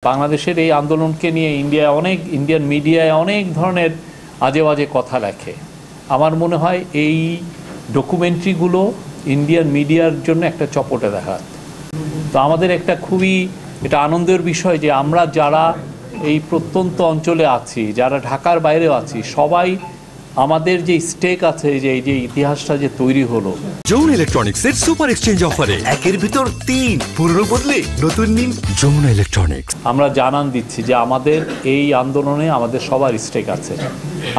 বাংলাদেশের এই আন্দোলনকে নিয়ে ইন্ডিয়ান মিডিয়ায় অনেক ধরনের আজে বাজে কথা লেখে। আমার মনে হয় এই ডকুমেন্টারিগুলো ইন্ডিয়ান মিডিয়ার জন্য একটা চপটে দেখাত। তো আমাদের একটা খুবই এটা আনন্দের বিষয় যে আমরা যারা এই প্রত্যন্ত অঞ্চলে আছি, যারা ঢাকার বাইরেও আছি, সবাই আমাদের যে স্টেক আছে, যে এই যে ইতিহাসটা যে তৈরি হলো। যমুনা ইলেকট্রনিক্সের সুপার এক্সচেঞ্জ অফারে একের ভিতর 3 পুরনো বদলে নতুন নিন যমুনা ইলেকট্রনিক্স। আমরা জানান দিচ্ছি যে আমাদের এই আন্দোলনে আমাদের সবার স্টেক আছে।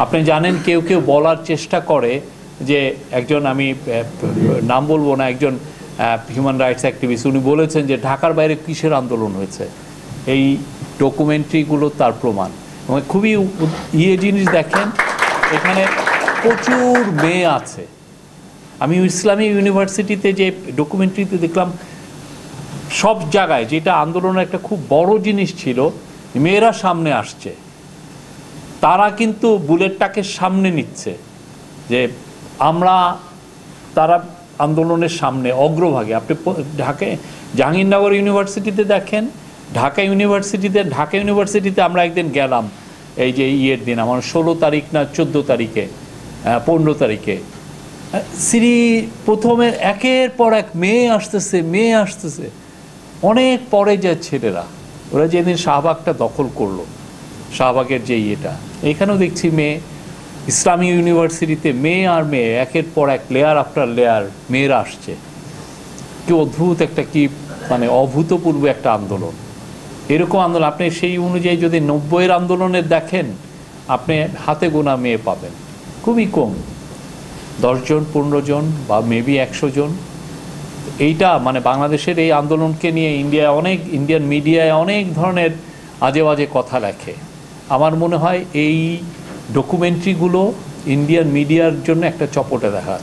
আপনি জানেন, কেউ কেউ বলার চেষ্টা করে যে একজন, আমি নাম বলবো না, একজন হিউম্যান রাইটস অ্যাক্টিভিস্ট, উনি বলেছেন যে ঢাকার বাইরে কিসের আন্দোলন হয়েছে। এই ডকুমেন্টারিগুলো তার প্রমাণ। এবং খুবই জিনিস দেখেন, এখানে প্রচুর মেয়ে আছে। আমি ইসলামী ইউনিভার্সিটিতে যে ডকুমেন্টারিতে দেখলাম, সব জায়গায় যেটা আন্দোলনের একটা খুব বড় জিনিস ছিল, মেয়েরা সামনে আসছে, তারা কিন্তু বুলেটটাকে সামনে নিচ্ছে, যে তারা আন্দোলনের সামনে অগ্রভাগে। আপনি ঢাকায় জাহাঙ্গীরনগর ইউনিভার্সিটিতে দেখেন, ঢাকা ইউনিভার্সিটিতে আমরা একদিন গেলাম, এই যে দিন, আমার 16 তারিখ না 14 তারিখে 15 তারিখে প্রথমের একের পর এক মেয়ে আসতেছে। অনেক পরে যে ছেলেরা, ওরা যেদিন শাহবাগটা দখল করলো, শাহবাগের যে এখানেও দেখছি মেয়ে। ইসলামী ইউনিভার্সিটিতে মেয়ে আর মেয়ে, একের পর এক, লেয়ার আফটার লেয়ার মেয়েরা আসছে। কি অদ্ভুত একটা, কি মানে অভূতপূর্ব একটা আন্দোলন। এরকম আন্দোলন আপনি সেই অনুযায়ী যদি 90-এর আন্দোলনের দেখেন, আপনি হাতে গোনা মেয়ে পাবেন, খুবই কম, 10 জন 15 জন বা মেবি 100 জন। এইটা মানে বাংলাদেশের এই আন্দোলনকে নিয়ে ইন্ডিয়ান মিডিয়ায় অনেক ধরনের আজে বাজে কথা লেখে। আমার মনে হয় এই ডকুমেন্টারিগুলো ইন্ডিয়ান মিডিয়ার জন্য একটা চপটে দেখাত।